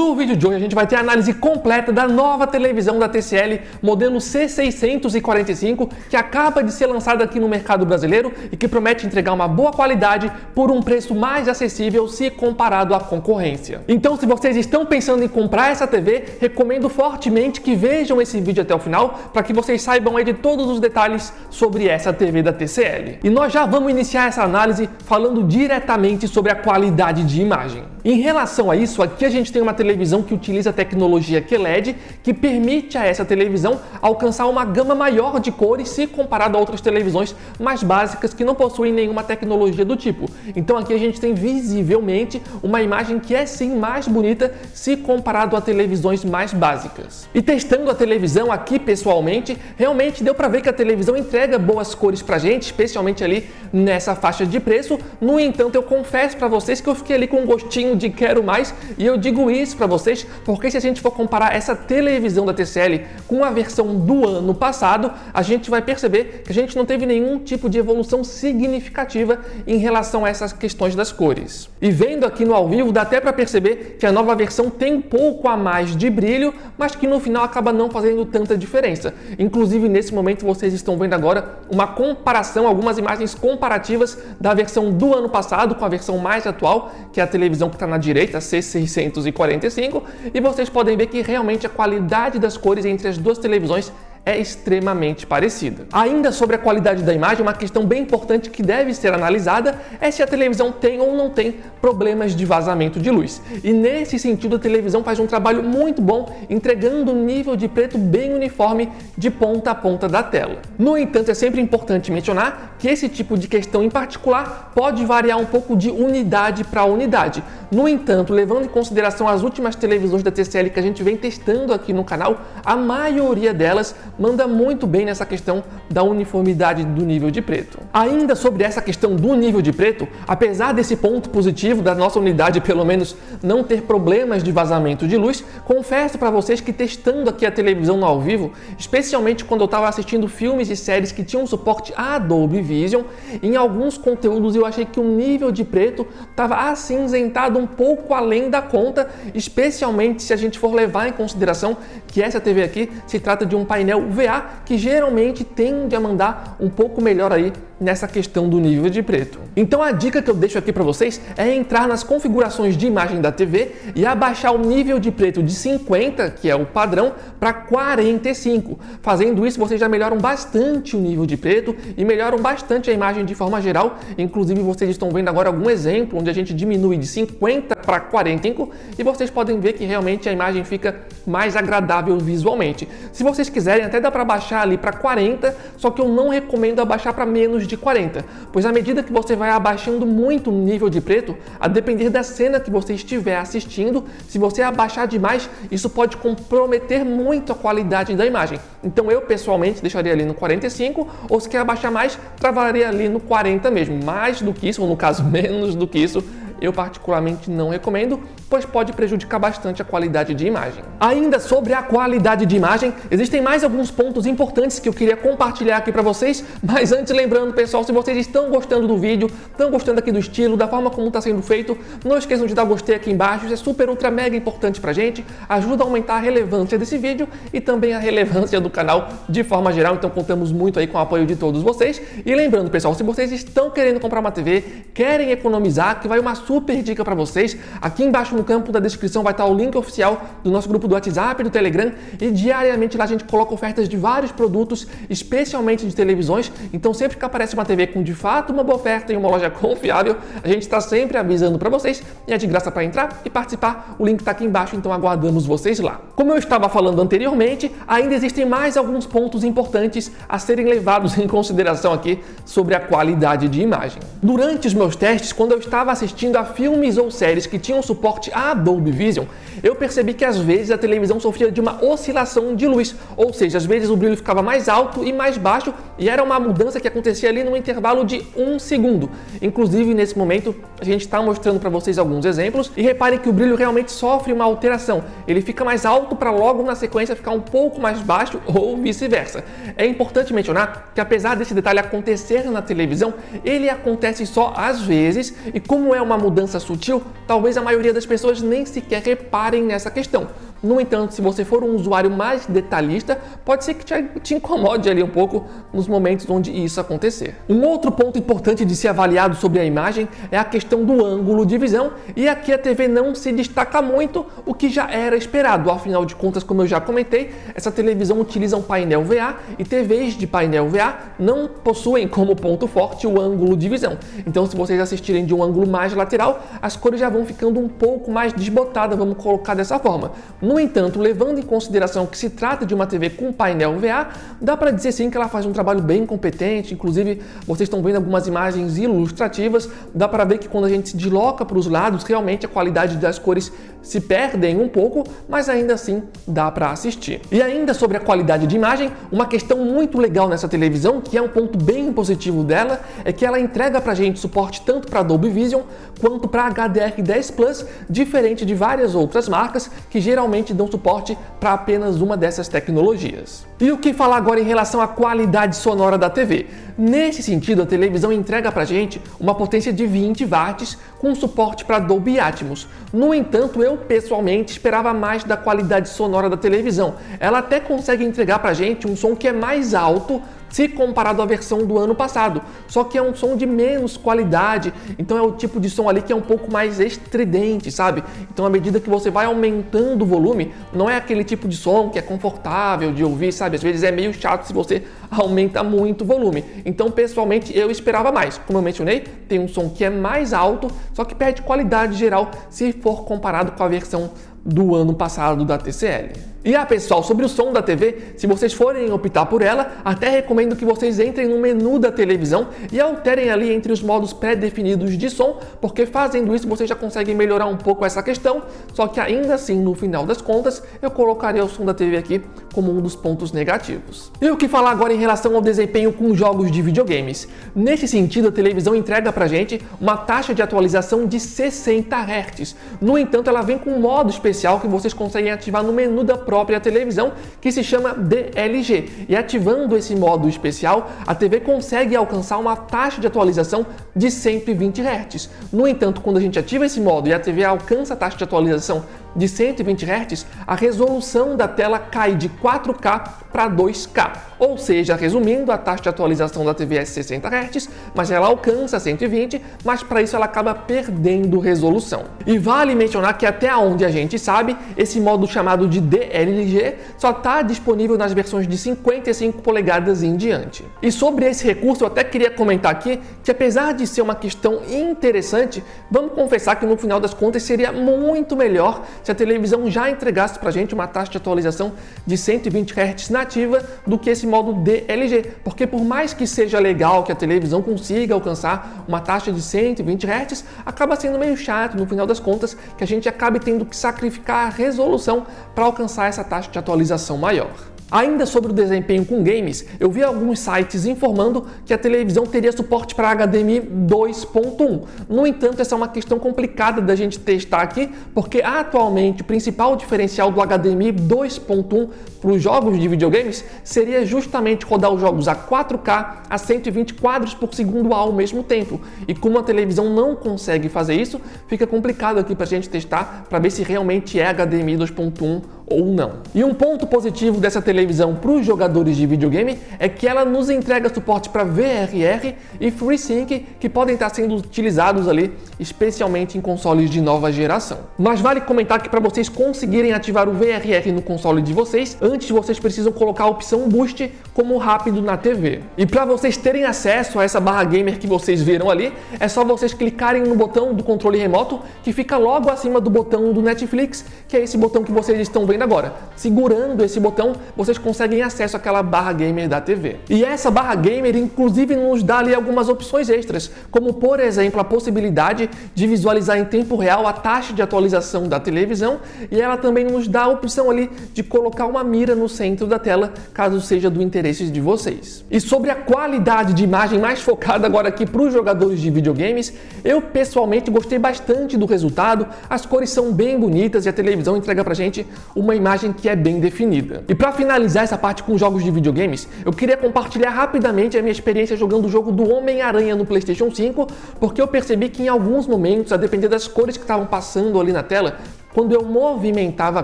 No vídeo de hoje a gente vai ter a análise completa da nova televisão da TCL, modelo C645, que acaba de ser lançada aqui no mercado brasileiro e que promete entregar uma boa qualidade por um preço mais acessível se comparado à concorrência. Então, se vocês estão pensando em comprar essa TV, recomendo fortemente que vejam esse vídeo até o final para que vocês saibam aí de todos os detalhes sobre essa TV da TCL. E nós já vamos iniciar essa análise falando diretamente sobre a qualidade de imagem. Em relação a isso, aqui a gente tem uma televisão que utiliza a tecnologia QLED, que permite a essa televisão alcançar uma gama maior de cores se comparado a outras televisões mais básicas que não possuem nenhuma tecnologia do tipo. Então aqui a gente tem visivelmente uma imagem que é sim mais bonita se comparado a televisões mais básicas. E testando a televisão aqui pessoalmente, realmente deu para ver que a televisão entrega boas cores pra gente, especialmente ali nessa faixa de preço. No entanto, eu confesso para vocês que eu fiquei ali com um gostinho de quero mais, e eu digo isso para vocês porque se a gente for comparar essa televisão da TCL com a versão do ano passado, a gente vai perceber que a gente não teve nenhum tipo de evolução significativa em relação a essas questões das cores. E vendo aqui no ao vivo, dá até para perceber que a nova versão tem um pouco a mais de brilho, mas que no final acaba não fazendo tanta diferença. Inclusive, nesse momento, vocês estão vendo agora uma comparação, algumas imagens comparativas da versão do ano passado com a versão mais atual, que é a televisão que está na direita, a C645, e vocês podem ver que realmente a qualidade das cores entre as duas televisões é extremamente parecida. Ainda sobre a qualidade da imagem, uma questão bem importante que deve ser analisada é se a televisão tem ou não tem problemas de vazamento de luz. E nesse sentido, a televisão faz um trabalho muito bom, entregando um nível de preto bem uniforme de ponta a ponta da tela. No entanto, é sempre importante mencionar que esse tipo de questão em particular pode variar um pouco de unidade para unidade. No entanto, levando em consideração as últimas televisões da TCL que a gente vem testando aqui no canal, a maioria delas manda muito bem nessa questão da uniformidade do nível de preto. Ainda sobre essa questão do nível de preto, apesar desse ponto positivo da nossa unidade pelo menos não ter problemas de vazamento de luz, confesso para vocês que testando aqui a televisão no ao vivo, especialmente quando eu estava assistindo filmes e séries que tinham suporte a Dolby Vision, em alguns conteúdos eu achei que o nível de preto estava acinzentado um pouco além da conta, especialmente se a gente for levar em consideração que essa TV aqui se trata de um painel VA que geralmente tende a mandar um pouco melhor aí nessa questão do nível de preto. Então a dica que eu deixo aqui para vocês é entrar nas configurações de imagem da TV e abaixar o nível de preto de 50, que é o padrão, para 45. Fazendo isso, vocês já melhoram bastante o nível de preto e melhoram bastante a imagem de forma geral. Inclusive, vocês estão vendo agora algum exemplo onde a gente diminui de 50 para 45 e vocês podem ver que realmente a imagem fica mais agradável visualmente. Se vocês quiserem, até dá para baixar ali para 40, só que eu não recomendo abaixar para menos de 40, pois à medida que você vai abaixando muito o nível de preto, a depender da cena que você estiver assistindo, se você abaixar demais, isso pode comprometer muito a qualidade da imagem. Então eu pessoalmente deixaria ali no 45, ou se quer abaixar mais, travaria ali no 40 mesmo. Mais do que isso, ou no caso menos do que isso, eu particularmente não recomendo, pois pode prejudicar bastante a qualidade de imagem. Ainda sobre a qualidade de imagem, existem mais alguns pontos importantes que eu queria compartilhar aqui para vocês, mas antes lembrando, pessoal, se vocês estão gostando do vídeo, estão gostando aqui do estilo, da forma como está sendo feito, não esqueçam de dar gostei aqui embaixo, isso é super ultra mega importante pra gente, ajuda a aumentar a relevância desse vídeo e também a relevância do canal de forma geral, então contamos muito aí com o apoio de todos vocês. E lembrando, pessoal, se vocês estão querendo comprar uma TV, querem economizar, que vai uma super dica para vocês. Aqui embaixo no campo da descrição vai estar o link oficial do nosso grupo do WhatsApp e do Telegram, e diariamente lá a gente coloca ofertas de vários produtos, especialmente de televisões. Então sempre que aparece uma TV com de fato uma boa oferta em uma loja confiável, a gente está sempre avisando para vocês, e é de graça para entrar e participar. O link está aqui embaixo, então aguardamos vocês lá. Como eu estava falando anteriormente, ainda existem mais alguns pontos importantes a serem levados em consideração aqui sobre a qualidade de imagem. Durante os meus testes, quando eu estava assistindo a filmes ou séries que tinham suporte a Dolby Vision, eu percebi que às vezes a televisão sofria de uma oscilação de luz, ou seja, às vezes o brilho ficava mais alto e mais baixo, e era uma mudança que acontecia ali num intervalo de 1 segundo. Inclusive, nesse momento, a gente está mostrando para vocês alguns exemplos, e reparem que o brilho realmente sofre uma alteração. Ele fica mais alto para logo na sequência ficar um pouco mais baixo, ou vice-versa. É importante mencionar que apesar desse detalhe acontecer na televisão, ele acontece só às vezes, e como é uma mudança sutil, talvez a maioria das pessoas pessoas nem sequer reparem nessa questão. No entanto, se você for um usuário mais detalhista, pode ser que te incomode ali um pouco nos momentos onde isso acontecer. Um outro ponto importante de ser avaliado sobre a imagem é a questão do ângulo de visão, e aqui a TV não se destaca muito, o que já era esperado. Afinal de contas, como eu já comentei, essa televisão utiliza um painel VA e TVs de painel VA não possuem como ponto forte o ângulo de visão. Então, se vocês assistirem de um ângulo mais lateral, as cores já vão ficando um pouco mais desbotadas, vamos colocar dessa forma. No entanto, levando em consideração que se trata de uma TV com painel VA, dá para dizer sim que ela faz um trabalho bem competente. Inclusive, vocês estão vendo algumas imagens ilustrativas, dá para ver que quando a gente se desloca para os lados, realmente a qualidade das cores se perdem um pouco, mas ainda assim dá para assistir. E ainda sobre a qualidade de imagem, uma questão muito legal nessa televisão, que é um ponto bem positivo dela, é que ela entrega pra gente suporte tanto para Dolby Vision quanto para HDR10 Plus, diferente de várias outras marcas que geralmente dão suporte para apenas uma dessas tecnologias. E o que falar agora em relação à qualidade sonora da TV? Nesse sentido, a televisão entrega pra gente uma potência de 20 watts com suporte para Dolby Atmos. No entanto, eu pessoalmente esperava mais da qualidade sonora da televisão. Ela até consegue entregar pra gente um som que é mais alto se comparado à versão do ano passado, só que é um som de menos qualidade, então é o tipo de som ali que é um pouco mais estridente, sabe? Então à medida que você vai aumentando o volume, não é aquele tipo de som que é confortável de ouvir, sabe? Às vezes é meio chato se você aumenta muito o volume. Então pessoalmente eu esperava mais. Como eu mencionei, tem um som que é mais alto, só que perde qualidade geral se for comparado com a versão do ano passado da TCL. E pessoal, sobre o som da TV, se vocês forem optar por ela, até recomendo que vocês entrem no menu da televisão e alterem ali entre os modos pré-definidos de som, porque fazendo isso vocês já conseguem melhorar um pouco essa questão, só que ainda assim, no final das contas, eu colocaria o som da TV aqui como um dos pontos negativos. E o que falar agora em relação ao desempenho com jogos de videogames? Nesse sentido, a televisão entrega pra gente uma taxa de atualização de 60 Hz. No entanto, ela vem com um modo especial que vocês conseguem ativar no menu da própria televisão, que se chama DLG. E ativando esse modo especial, a TV consegue alcançar uma taxa de atualização de 120 Hz. No entanto, quando a gente ativa esse modo e a TV alcança a taxa de atualização de 120 Hz, a resolução da tela cai de 4K para 2K. Ou seja, resumindo, a taxa de atualização da TV é 60 Hz, mas ela alcança 120, mas para isso ela acaba perdendo resolução. E vale mencionar que até onde a gente sabe, esse modo chamado de DLG só está disponível nas versões de 55 polegadas em diante. E sobre esse recurso, eu até queria comentar aqui que apesar de ser uma questão interessante, vamos confessar que no final das contas seria muito melhor se a televisão já entregasse pra gente uma taxa de atualização de 120 Hz nativa do que esse modo DLG, porque por mais que seja legal que a televisão consiga alcançar uma taxa de 120 Hz, acaba sendo meio chato no final das contas que a gente acabe tendo que sacrificar a resolução para alcançar essa taxa de atualização maior. Ainda sobre o desempenho com games, eu vi alguns sites informando que a televisão teria suporte para HDMI 2.1. No entanto, essa é uma questão complicada da gente testar aqui, porque atualmente o principal diferencial do HDMI 2.1 para os jogos de videogames seria justamente rodar os jogos a 4K a 120 quadros por segundo ao mesmo tempo. E como a televisão não consegue fazer isso, fica complicado aqui para a gente testar para ver se realmente é HDMI 2.1 ou não. E um ponto positivo dessa televisão para os jogadores de videogame é que ela nos entrega suporte para VRR e FreeSync, que podem estar sendo utilizados ali, especialmente em consoles de nova geração. Mas vale comentar que para vocês conseguirem ativar o VRR no console de vocês, antes vocês precisam colocar a opção Boost como rápido na TV. E para vocês terem acesso a essa barra gamer que vocês viram ali, é só vocês clicarem no botão do controle remoto que fica logo acima do botão do Netflix, que é esse botão que vocês estão vendo agora. Segurando esse botão, vocês conseguem acesso àquela barra gamer da TV. E essa barra gamer, inclusive, nos dá ali algumas opções extras, como, por exemplo, a possibilidade de visualizar em tempo real a taxa de atualização da televisão, e ela também nos dá a opção ali de colocar uma mira no centro da tela, caso seja do interesse de vocês. E sobre a qualidade de imagem mais focada agora aqui para os jogadores de videogames, eu pessoalmente gostei bastante do resultado, as cores são bem bonitas e a televisão entrega pra gente uma uma imagem que é bem definida. E para finalizar essa parte com jogos de videogames, eu queria compartilhar rapidamente a minha experiência jogando o jogo do Homem-Aranha no PlayStation 5, porque eu percebi que em alguns momentos, a depender das cores que estavam passando ali na tela, quando eu movimentava a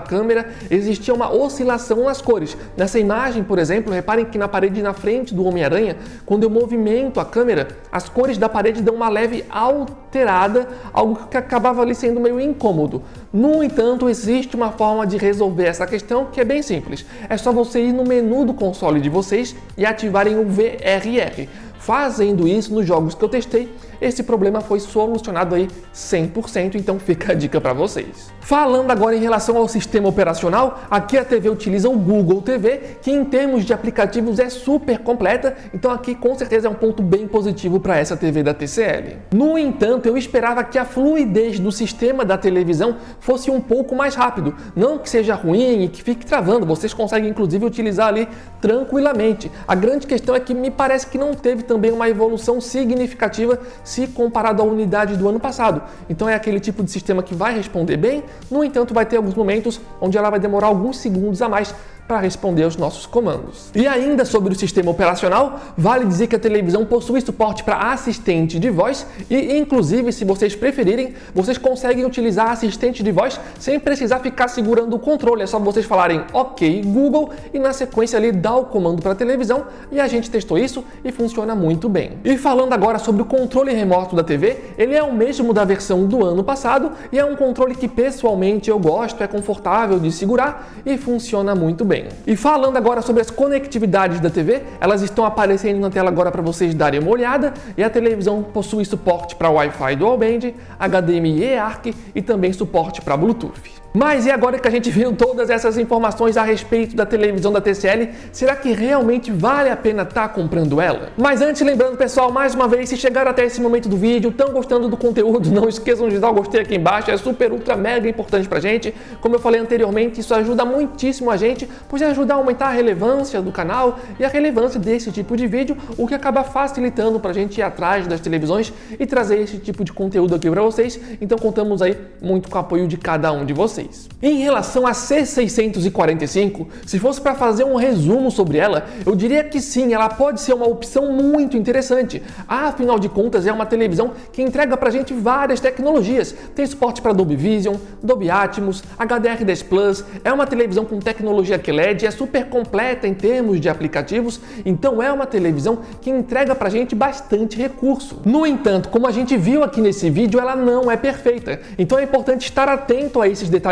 câmera, existia uma oscilação nas cores. Nessa imagem, por exemplo, reparem que na parede na frente do Homem-Aranha, quando eu movimento a câmera, as cores da parede dão uma leve alterada, algo que acabava ali sendo meio incômodo. No entanto, existe uma forma de resolver essa questão que é bem simples. É só você ir no menu do console de vocês e ativarem o VRR. Fazendo isso nos jogos que eu testei, esse problema foi solucionado aí 100%, então fica a dica para vocês. Falando agora em relação ao sistema operacional, aqui a TV utiliza o Google TV, que em termos de aplicativos é super completa, então aqui com certeza é um ponto bem positivo para essa TV da TCL. No entanto, eu esperava que a fluidez do sistema da televisão fosse um pouco mais rápido, não que seja ruim e que fique travando, vocês conseguem inclusive utilizar ali tranquilamente. A grande questão é que me parece que não teve também uma evolução significativa se comparado à unidade do ano passado. Então é aquele tipo de sistema que vai responder bem, no entanto vai ter alguns momentos onde ela vai demorar alguns segundos a mais para responder aos nossos comandos. E ainda sobre o sistema operacional, vale dizer que a televisão possui suporte para assistente de voz e, inclusive, se vocês preferirem, vocês conseguem utilizar assistente de voz sem precisar ficar segurando o controle. É só vocês falarem OK Google e na sequência ali dá o comando para a televisão, e a gente testou isso e funciona muito bem. E falando agora sobre o controle remoto da TV, ele é o mesmo da versão do ano passado e é um controle que pessoalmente eu gosto, é confortável de segurar e funciona muito bem. E falando agora sobre as conectividades da TV, elas estão aparecendo na tela agora para vocês darem uma olhada, e a televisão possui suporte para Wi-Fi Dual Band, HDMI e ARC e também suporte para Bluetooth. Mas e agora que a gente viu todas essas informações a respeito da televisão da TCL, será que realmente vale a pena estar comprando ela? Mas antes, lembrando pessoal, mais uma vez, se chegaram até esse momento do vídeo, estão gostando do conteúdo, não esqueçam de dar o gostei aqui embaixo, é super, ultra, mega importante pra gente. Como eu falei anteriormente, isso ajuda muitíssimo a gente, pois ajuda a aumentar a relevância do canal e a relevância desse tipo de vídeo, o que acaba facilitando pra gente ir atrás das televisões e trazer esse tipo de conteúdo aqui pra vocês. Então contamos aí muito com o apoio de cada um de vocês. Em relação à C645, se fosse para fazer um resumo sobre ela, eu diria que sim, ela pode ser uma opção muito interessante. Afinal de contas, é uma televisão que entrega pra gente várias tecnologias. Tem suporte para Dolby Vision, Dolby Atmos, HDR10 Plus, é uma televisão com tecnologia QLED, é super completa em termos de aplicativos, então é uma televisão que entrega pra gente bastante recurso. No entanto, como a gente viu aqui nesse vídeo, ela não é perfeita, então é importante estar atento a esses detalhezinhos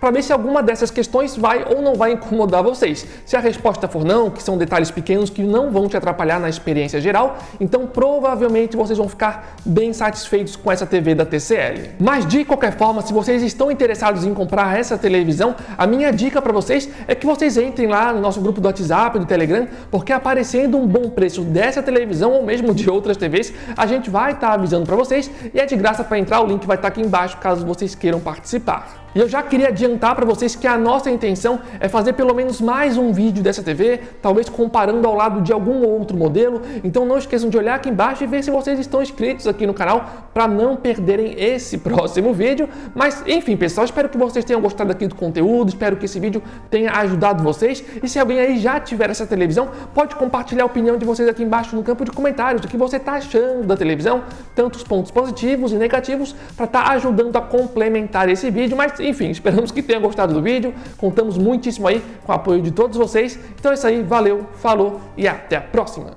para ver se alguma dessas questões vai ou não vai incomodar vocês. Se a resposta for não, que são detalhes pequenos que não vão te atrapalhar na experiência geral, então provavelmente vocês vão ficar bem satisfeitos com essa TV da TCL. Mas de qualquer forma, se vocês estão interessados em comprar essa televisão, a minha dica para vocês é que vocês entrem lá no nosso grupo do WhatsApp, do Telegram, porque aparecendo um bom preço dessa televisão ou mesmo de outras TVs, a gente vai estar avisando para vocês e é de graça para entrar, o link vai estar aqui embaixo caso vocês queiram participar. E eu já queria adiantar para vocês que a nossa intenção é fazer pelo menos mais um vídeo dessa TV, talvez comparando ao lado de algum outro modelo, então não esqueçam de olhar aqui embaixo e ver se vocês estão inscritos aqui no canal para não perderem esse próximo vídeo. Mas enfim pessoal, espero que vocês tenham gostado aqui do conteúdo, espero que esse vídeo tenha ajudado vocês, e se alguém aí já tiver essa televisão, pode compartilhar a opinião de vocês aqui embaixo no campo de comentários, o que você está achando da televisão, tanto os pontos positivos e negativos, para estar ajudando a complementar esse vídeo. Mas enfim, esperamos que tenham gostado do vídeo, contamos muitíssimo aí com o apoio de todos vocês. Então é isso aí, valeu, falou e até a próxima!